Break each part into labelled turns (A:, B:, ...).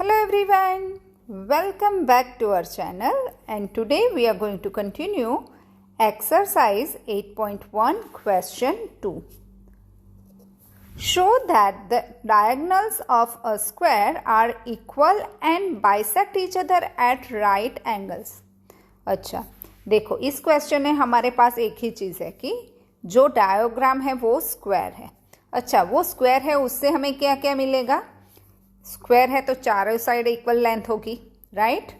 A: Hello everyone, welcome back to our channel and today we are going to continue exercise 8.1 question 2. Show that the diagonals of a square are equal and bisect each other at right angles. अच्छा देखो इस question में हमारे पास एक ही चीज़ है कि जो diagram है वो स्क्वायर है। अच्छा वो स्क्वायर है उससे हमें क्या क्या मिलेगा। स्क्वायर है तो चारों साइड इक्वल लेंथ होगी, राइट।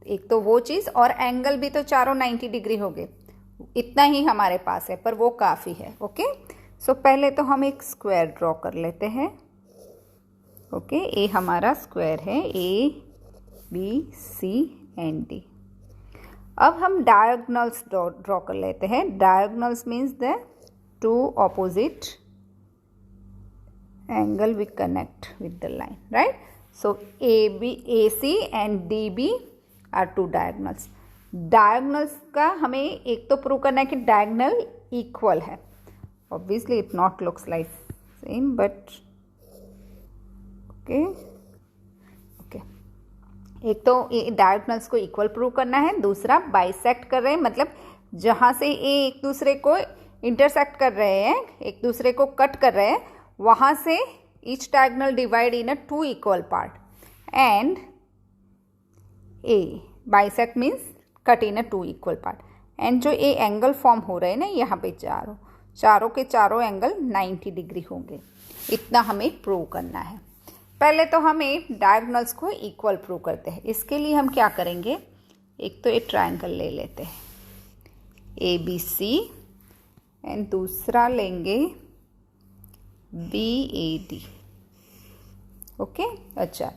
A: एक तो वो चीज़ और एंगल भी तो चारों 90 डिग्री हो गए। इतना ही हमारे पास है पर वो काफ़ी है। ओके सो पहले तो हम एक स्क्वायर ड्रॉ कर लेते हैं। ओके ये हमारा स्क्वायर है A B C and D. अब हम डायगोनल्स ड्रॉ कर लेते हैं। Diagonals means the two opposite angle we connect with the line, right? So AC and DB are two diagonals. Diagonals का हमें एक तो प्रूव करना है कि diagonal equal है. Obviously it not looks like same but okay. एक तो diagonals को equal प्रूव करना है, दूसरा bisect कर रहे हैं मतलब जहाँ से ये एक दूसरे को intersect कर रहे हैं, एक दूसरे को कट कर रहे हैं, वहाँ से each diagonal divide in a two equal part and a bisect means cut in a two equal part and जो a angle form हो रहे हैं ना यहाँ पे चारों के चारों एंगल 90 डिग्री होंगे। इतना हमें प्रूव करना है। पहले तो हमें डायगोनल्स को इक्वल प्रूव करते हैं। इसके लिए हम क्या करेंगे, एक तो एक ट्रायंगल ले लेते हैं ए बी सी एंड दूसरा लेंगे BAD। ओके अच्छा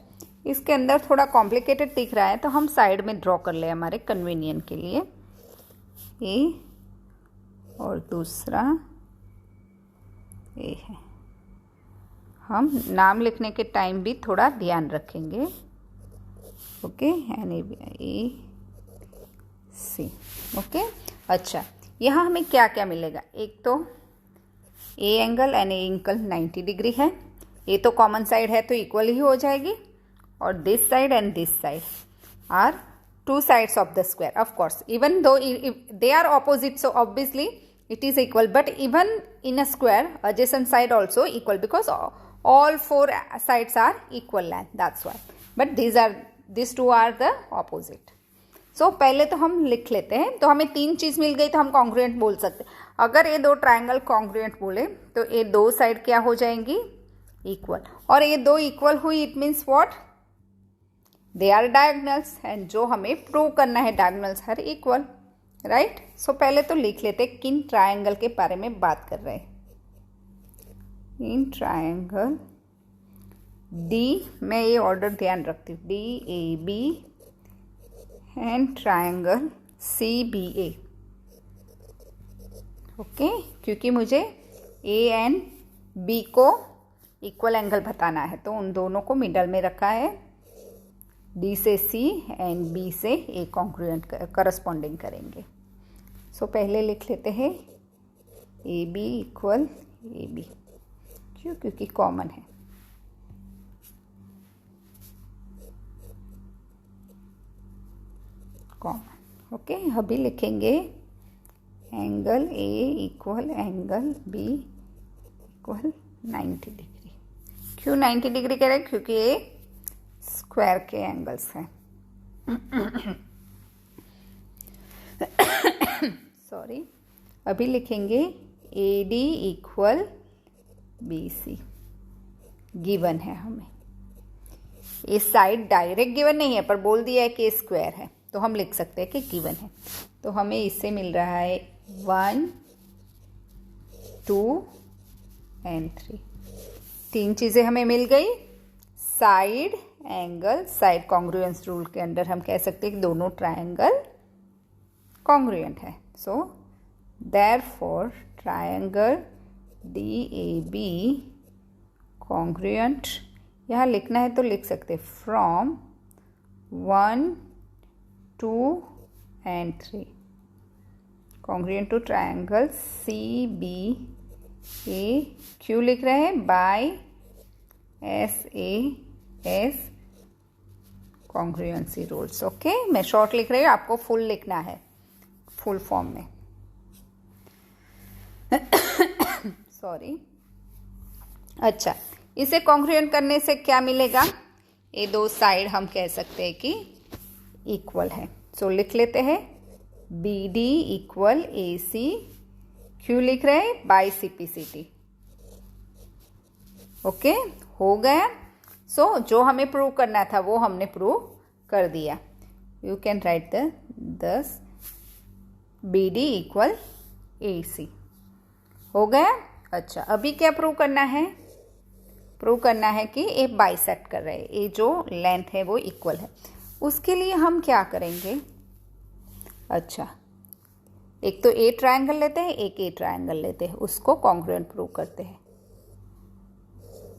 A: इसके अंदर थोड़ा कॉम्प्लिकेटेड दिख रहा है तो हम साइड में ड्रॉ कर ले हमारे कन्वीनियंट के लिए। ए और दूसरा ए है। हम नाम लिखने के टाइम भी थोड़ा ध्यान रखेंगे। ओके ए सी। ओके अच्छा यहाँ हमें क्या क्या मिलेगा, एक तो A angle and A angle 90 degree है। ये तो कॉमन साइड है तो इक्वल ही हो जाएगी और this side and this side are two sides of the square. Of course even though they are opposite so obviously it is equal but even in a square adjacent side also equal because all four sides are equal length, that's why, but these two are the opposite. सो पहले तो हम लिख लेते हैं। तो हमें तीन चीज़ मिल गई तो हम कॉन्ग्रुएंट बोल सकते हैं। अगर ये दो ट्रायंगल कॉन्ग्रुएंट बोले तो ये दो साइड क्या हो जाएंगी, इक्वल। और ये दो इक्वल हुई it means what, they are diagonals and जो हमें प्रूव करना है diagonals are equal, right. So पहले तो लिख लेते हैं किन ट्रायंगल के बारे में बात कर रहे हैं। इन ट्रायंगल डी, मैं ये ऑर्डर ध्यान रखती हूँ, DAB and triangle CBA। Okay क्योंकि मुझे A एंड B को इक्वल एंगल बताना है तो उन दोनों को मिडल में रखा है। D से C एंड B से A कॉन्ग्रुएंट करस्पॉन्डिंग करेंगे। सो पहले लिख लेते हैं AB इक्वल AB। क्यों, क्योंकि कॉमन है। कॉमन। ओके अभी लिखेंगे angle A equal angle B equal 90 degree. क्यों 90 डिग्री कह रहे हैं, क्योंकि ये स्क्वायर के एंगल्स हैं। सॉरी अभी लिखेंगे AD इक्वल BC। गिवन है हमें, ये साइड डायरेक्ट गिवन नहीं है पर बोल दिया है कि स्क्वायर है तो हम लिख सकते हैं कि गिवन है। तो हमें इससे मिल रहा है 1 2 एंड 3। तीन चीज़ें हमें मिल गई। Side angle, side congruence rule के अंदर हम कह सकते हैं कि दोनों ट्रायंगल कॉन्ग्रुएंट है। So therefore triangle DAB congruent, यहाँ लिखना है तो लिख सकते हैं from 1 2 and 3 congruent to triangle CBA। क्यों लिख रहे हैं, by SAS congruency rules. Okay, मैं शॉर्ट लिख रही हूँ, आपको फुल लिखना है, फुल फॉर्म में। सॉरी। अच्छा, इसे कॉन्ग्रुएंट करने से क्या मिलेगा? ये दो साइड हम कह सकते हैं कि इक्वल है। सो लिख लेते हैं BD इक्वल AC। क्यों लिख रहे हैं? By CPCT। ओके, हो गया। सो जो हमें प्रूव करना था वो हमने प्रूव कर दिया। You can write the BD equal AC। हो गया। अच्छा, अभी क्या प्रूव करना है? प्रूव करना है कि ये बाइसेक्ट कर रहे हैं, ये जो लेंथ है वो इक्वल है। उसके लिए हम क्या करेंगे? अच्छा, एक तो ए ट्रायंगल लेते हैं, एक ए ट्रायंगल लेते हैं, उसको कॉन्ग्रुएंट प्रूव करते हैं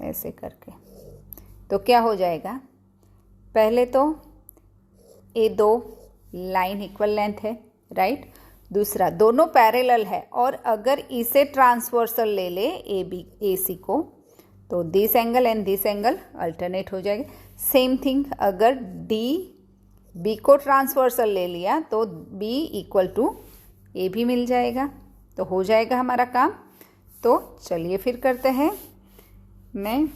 A: ऐसे करके। तो क्या हो जाएगा? पहले तो ये दो लाइन इक्वल लेंथ है, राइट। दूसरा, दोनों पैरेलल है, और अगर इसे ट्रांसवर्सल ले ले AC को, तो this angle and this angle alternate हो जाएगा। सेम थिंग, अगर B को ट्रांसवर्सल ले लिया तो B इक्वल टू A भी मिल जाएगा, तो हो जाएगा हमारा काम। तो चलिए फिर करते हैं। मैं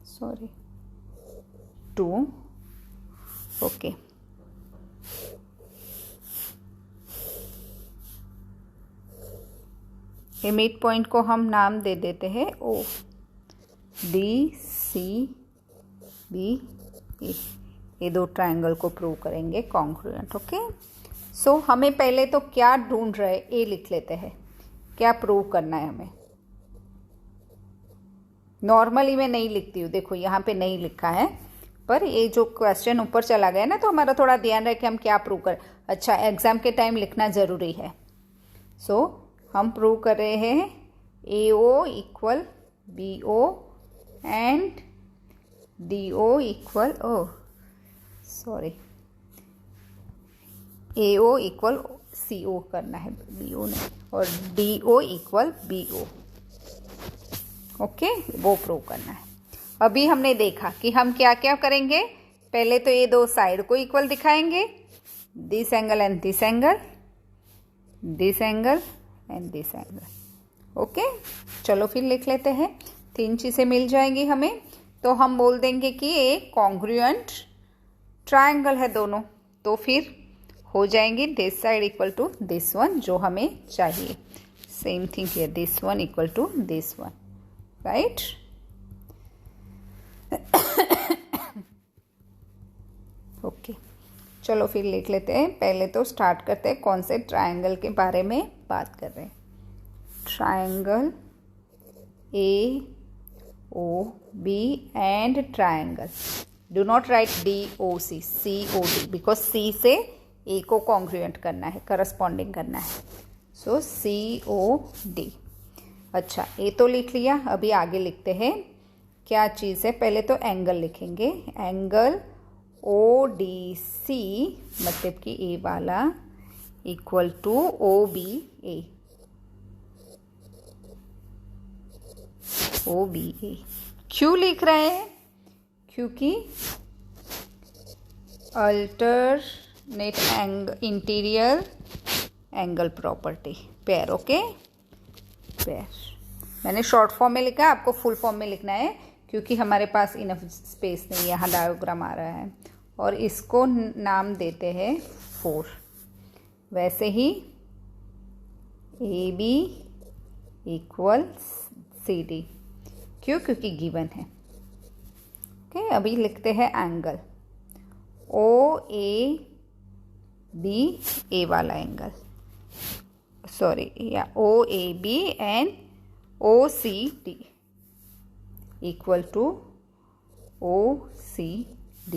A: सॉरी 2। ओके, ये मिड पॉइंट को हम नाम दे देते हैं O, D, C, B, E। ये दो ट्रायंगल को प्रूव करेंगे कॉन्ग्रुएंट। ओके, सो हमें पहले तो क्या ढूंढ रहे हैं, ए लिख लेते हैं। क्या प्रूव करना है हमें? नॉर्मली मैं नहीं लिखती हूँ, देखो यहाँ पे नहीं लिखा है, पर ये जो क्वेश्चन ऊपर चला गया ना, तो हमारा थोड़ा ध्यान रहे कि हम क्या प्रूव करें। अच्छा, एग्जाम के टाइम लिखना ज़रूरी है। सो हम प्रूव कर रहे हैं AO equal BO and DO equal AO equal CO करना है, BO नहीं, और DO इक्वल BO। ओके, वो प्रूव करना है। अभी हमने देखा कि हम क्या क्या करेंगे। पहले तो ये दो साइड को इक्वल दिखाएंगे, this angle and this angle, this angle and this angle. Okay, चलो फिर लिख लेते हैं। 3 चीज़ें मिल जाएंगी हमें, तो हम बोल देंगे कि ये कॉन्ग्रुएंट ट्रायंगल है दोनों। तो फिर हो जाएंगे this side equal to this one, जो हमें चाहिए। Same thing here, this one equal to this one, right. Okay, चलो फिर लिख लेते हैं। पहले तो स्टार्ट करते हैं कौन से ट्रायंगल के बारे में बात कर रहे हैं। Triangle AOB and triangle, do not right DOC, COD, because C से A को कॉन्ग्रुएंट करना है, करस्पॉन्डिंग करना है। सो COD। अच्छा, ए तो लिख लिया, अभी आगे लिखते हैं क्या चीज़ है। पहले तो एंगल लिखेंगे, एंगल ODC, मतलब कि ए वाला, इक्वल टू OBA। OBA क्यों लिख रहे हैं? क्योंकि alternate interior angle property pair. Okay, pair मैंने शॉर्ट फॉर्म में लिखा है, आपको फुल फॉर्म में लिखना है, क्योंकि हमारे पास इनफ स्पेस नहीं है। यहाँ डायग्राम आ रहा है, और इसको नाम देते हैं 4। वैसे ही AB इक्वल CD, क्यों? क्योंकि गिवन है। ओके, अभी लिखते हैं एंगल OAB, ए वाला एंगल, सॉरी, या OAB and OCD equal to OCD।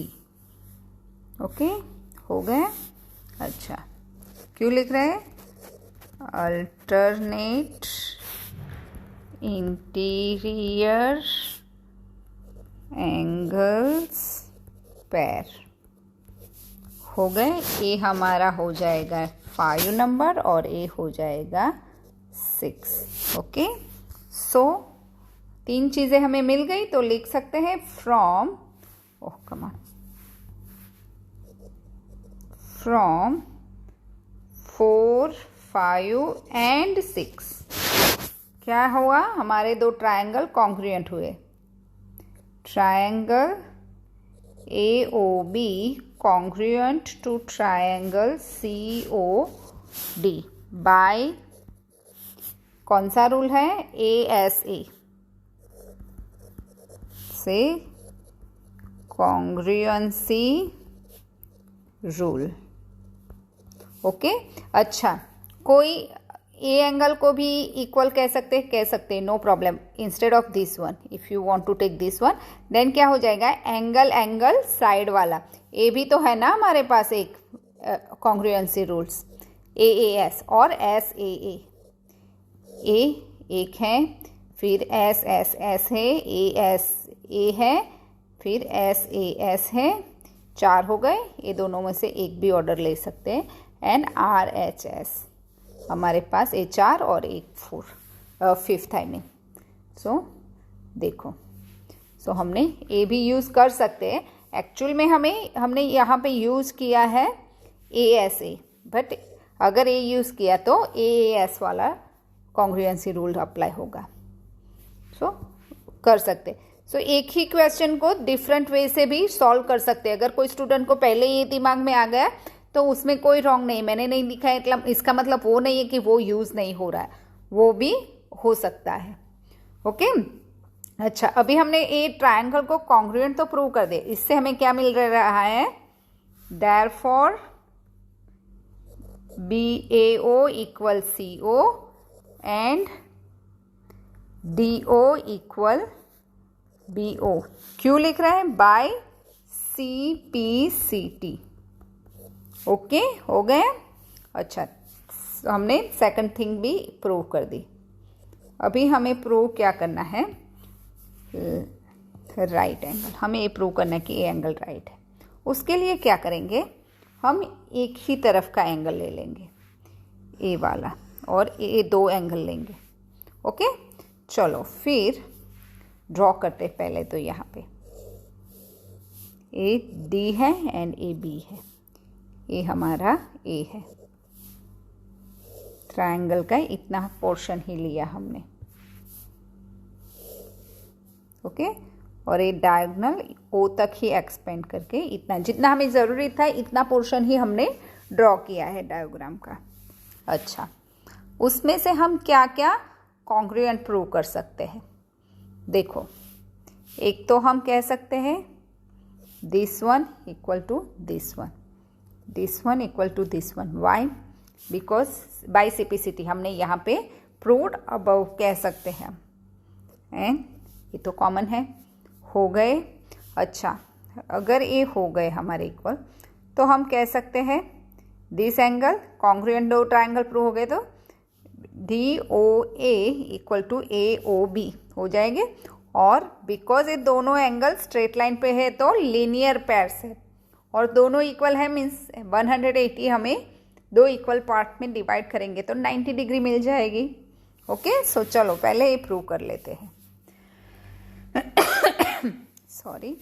A: Okay, हो गया। अच्छा, क्यों लिख रहे हैं? Alternate interior angles pair. हो गए। ए हमारा हो जाएगा 5 नंबर और ए हो जाएगा 6। ओके, सो 3 चीज़ें हमें मिल गई, तो लिख सकते हैं from, oh come on, from 4, 5 and 6। क्या हुआ, हमारे दो ट्रायंगल कॉन्ग्रुएंट हुए। Triangle AOB congruent to triangle COD by कौन सा रूल है, ASA से कॉन्ग्रुएंसी रूल। ओके, अच्छा, कोई ए एंगल को भी इक्वल कह सकते हैं, no problem. Instead of this one, if you want to take this one, then क्या हो जाएगा, एंगल साइड वाला। ए भी तो है ना हमारे पास एक कॉन्ग्रुएंसी रूल्स, AAS और SAA। ए एक है, फिर SSS है, ASA है, फिर SAS है, 4 हो गए। ये दोनों में से एक भी ऑर्डर ले सकते हैं। एंड RHS हमारे पास एक 4 और एक 5th आई मीन। सो देखो, सो हमने ए भी यूज़ कर सकते हैं। एक्चुअल में हमने यहाँ पे यूज़ किया है ASA, बट अगर ए यूज़ किया तो AAS वाला कॉन्ग्रुएंसी रूल अप्लाई होगा। सो कर सकते। सो एक ही क्वेश्चन को डिफरेंट वे से भी सॉल्व कर सकते हैं। अगर कोई स्टूडेंट को पहले ये दिमाग में आ गया तो उसमें कोई रॉन्ग नहीं, मैंने नहीं लिखा है इसका मतलब वो नहीं है कि वो यूज़ नहीं हो रहा है, वो भी हो सकता है। ओके, अच्छा, अभी हमने ए ट्रायंगल को कॉन्ग्रुएंट तो प्रूव कर दे। इससे हमें क्या मिल रहा है, therefore BAO equal CO and DO equal BO। क्यों लिख रहे हैं, बाय CPCT। ओके, हो गए। अच्छा, हमने सेकंड थिंग भी प्रूव कर दी। अभी हमें प्रूव क्या करना है, राइट एंगल। हमें ये प्रूव करना है कि ए एंगल राइट है। उसके लिए क्या करेंगे, हम एक ही तरफ का एंगल ले लेंगे, ए वाला, और ये 2 एंगल लेंगे। ओके, चलो फिर ड्रॉ करते पहले तो यहाँ पे AD है एंड AB है। ये हमारा ए है, ट्रायंगल का इतना पोर्शन ही लिया हमने। ओके, और ये डायगोनल O तक ही एक्सपेंड करके इतना, जितना हमें ज़रूरी था इतना पोर्शन ही हमने ड्रॉ किया है डायग्राम का। अच्छा, उसमें से हम क्या क्या कॉन्ग्रुएंट प्रूव कर सकते हैं, देखो। एक तो हम कह सकते हैं this one equal to this one, this one equal to this one. Why, because by CPCT हमने यहाँ पे प्रूव्ड अबव कह सकते हैं। एंड ये तो कॉमन है, हो गए। अच्छा, अगर ये हो गए हमारे इक्वल, तो हम कह सकते हैं this angle congruent, 2 triangle prove हो गए तो DOA इक्वल टू AOB हो जाएंगे। और बिकॉज ये दोनों एंगल स्ट्रेट लाइन पे है तो लीनियर पेयर्स है, और दोनों इक्वल है, मीन्स 180 हमें 2 इक्वल पार्ट में डिवाइड करेंगे तो 90 डिग्री मिल जाएगी। ओके, सो चलो पहले ये प्रूव कर लेते हैं। सॉरी।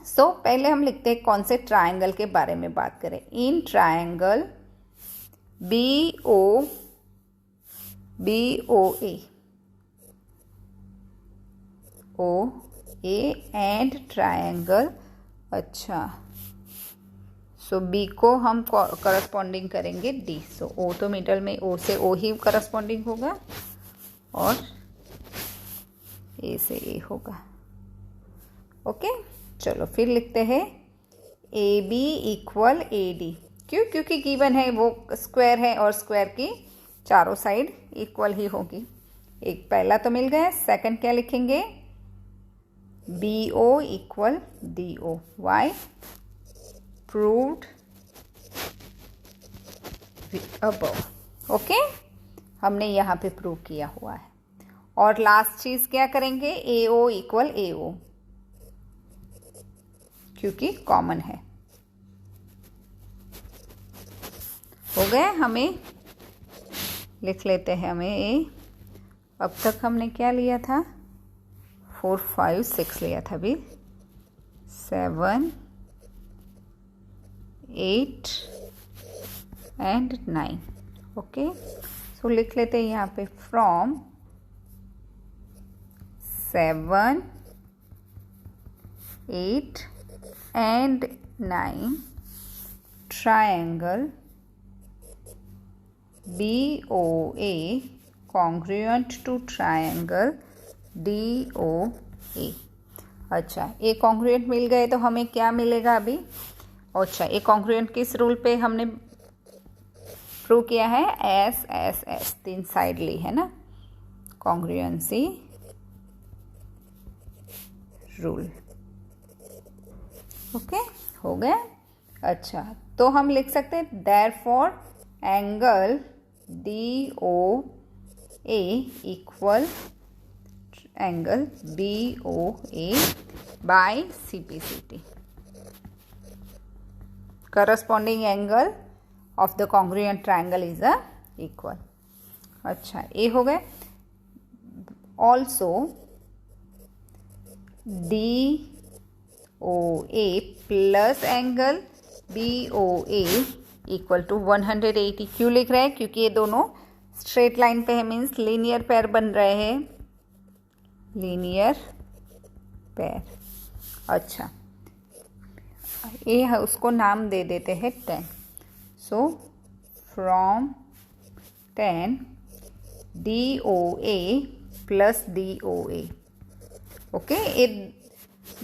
A: सो पहले हम लिखते हैं कौन से ट्रायंगल के बारे में बात करें। In triangle BOA and triangle, अच्छा, सो बी को हम करस्पॉन्डिंग करेंगे D। सो O तो मिडल में, O से O ही करस्पॉन्डिंग होगा, और A से A होगा। ओके, चलो फिर लिखते हैं AB इक्वल AD। क्यों, क्योंकि गिवन है, वो स्क्वायर है और स्क्वायर की चारों साइड इक्वल ही होगी। एक पहला तो मिल गया, सेकंड क्या लिखेंगे, BO equal DO। Why, proved above. Okay, हमने यहाँ पे प्रूव किया हुआ है। और लास्ट चीज क्या करेंगे, AO इक्वल AO, क्योंकि कॉमन है। हो गए, हमें लिख लेते हैं हमें ए। अब तक हमने क्या लिया था, 4, 5, 6 लिया था, अभी 7, 8 एंड 9। ओके, सो लिख लेते हैं यहाँ पे from 7, 8 and 9 triangle BOA congruent to triangle DOA। अच्छा, ए कॉन्ग्रुएंट मिल गए तो हमें क्या मिलेगा अभी? अच्छा, ए कॉन्ग्रुएंट किस रूल पे हमने प्रूव किया है? एस एस एस, 3 साइड ली है ना, कॉन्ग्रुएंसी रूल। ओके, हो गया। अच्छा, तो हम लिख सकते हैं therefore angle DOA equal angle BOA by CPCT, corresponding angle of the congruent triangle is equal. अच्छा, ये हो गए। Also DOA plus angle BOA equal to 180। क्यों लिख रहे हैं? क्योंकि ये दोनों स्ट्रेट लाइन पे है, मीन्स लीनियर पेयर बन रहे हैं, लीनियर पेयर। अच्छा, ये है, उसको नाम दे देते हैं 10। So from 10 DOA plus DOA। Okay, ये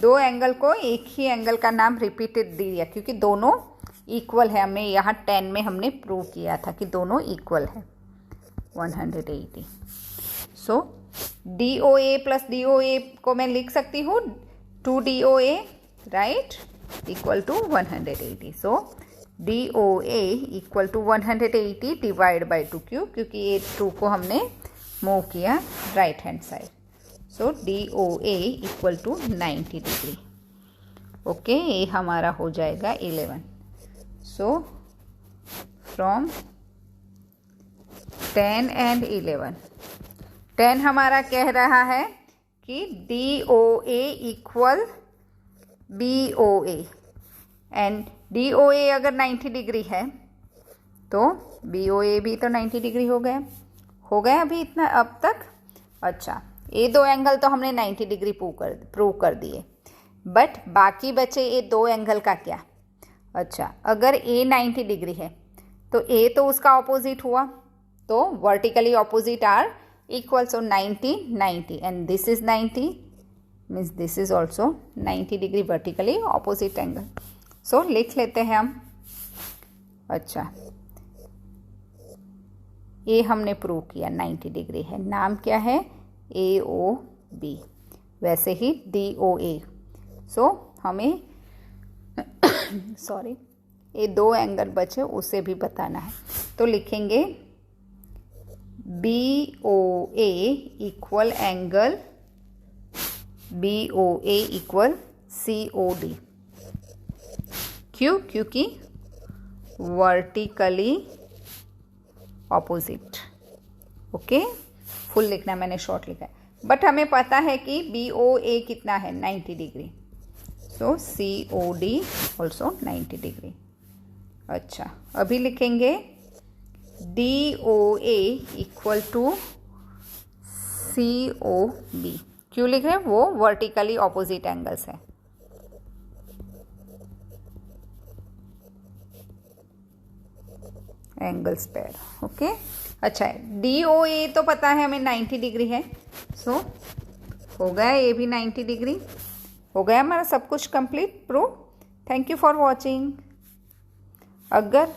A: दो एंगल को एक ही एंगल का नाम रिपीटेड दिया क्योंकि दोनों इक्वल है। हमें यहाँ 10 में हमने प्रूव किया था कि दोनों इक्वल है, 180। सो DOA प्लस DOA को मैं लिख सकती हूँ 2DOA, right, equal to 180। So DOA equal to 180 divide by 2। क्योंकि ये 2 को हमने मूव किया right hand side. So DOA equal to 90 degree. Okay, ये हमारा हो जाएगा 11। सो फ्रॉम 10 एंड 11, 10 हमारा कह रहा है कि DOA equal BOA and DOA अगर 90 डिग्री है तो BOA भी तो 90 डिग्री हो गया अभी इतना अब तक। अच्छा, ये दो एंगल तो हमने 90 डिग्री प्रूव कर दिए, बट बाकी बचे ये दो एंगल का क्या? अच्छा, अगर A 90 डिग्री है तो A तो उसका ऑपोजिट हुआ, तो vertically opposite are equal. So 90 90 and this is 90, means this is also 90 degree vertically opposite angle. So लिख लेते हैं हम। अच्छा, ये हमने प्रूव किया 90 डिग्री है, नाम क्या है? AOB। वैसे ही DOA। सो हमें सॉरी, ये दो एंगल बचे उसे भी बताना है, तो लिखेंगे BOA equal angle BOA equal COD। क्यों? क्योंकि वर्टिकली ऑपोजिट। ओके, फुल लिखना, मैंने शॉर्ट लिखा है, बट हमें पता है कि BOA कितना है? 90 डिग्री। सो COD ऑल्सो 90 डिग्री। अच्छा, अभी लिखेंगे DOA इक्वल टू COB। क्यों लिख रहे हैं? वो वर्टिकली ऑपोजिट एंगल्स है। Angles pair. ओके, अच्छा, DOA तो पता है हमें 90 डिग्री है। सो हो गया, ये भी 90 डिग्री हो गया हमारा सब कुछ complete prove. Thank you for watching. अगर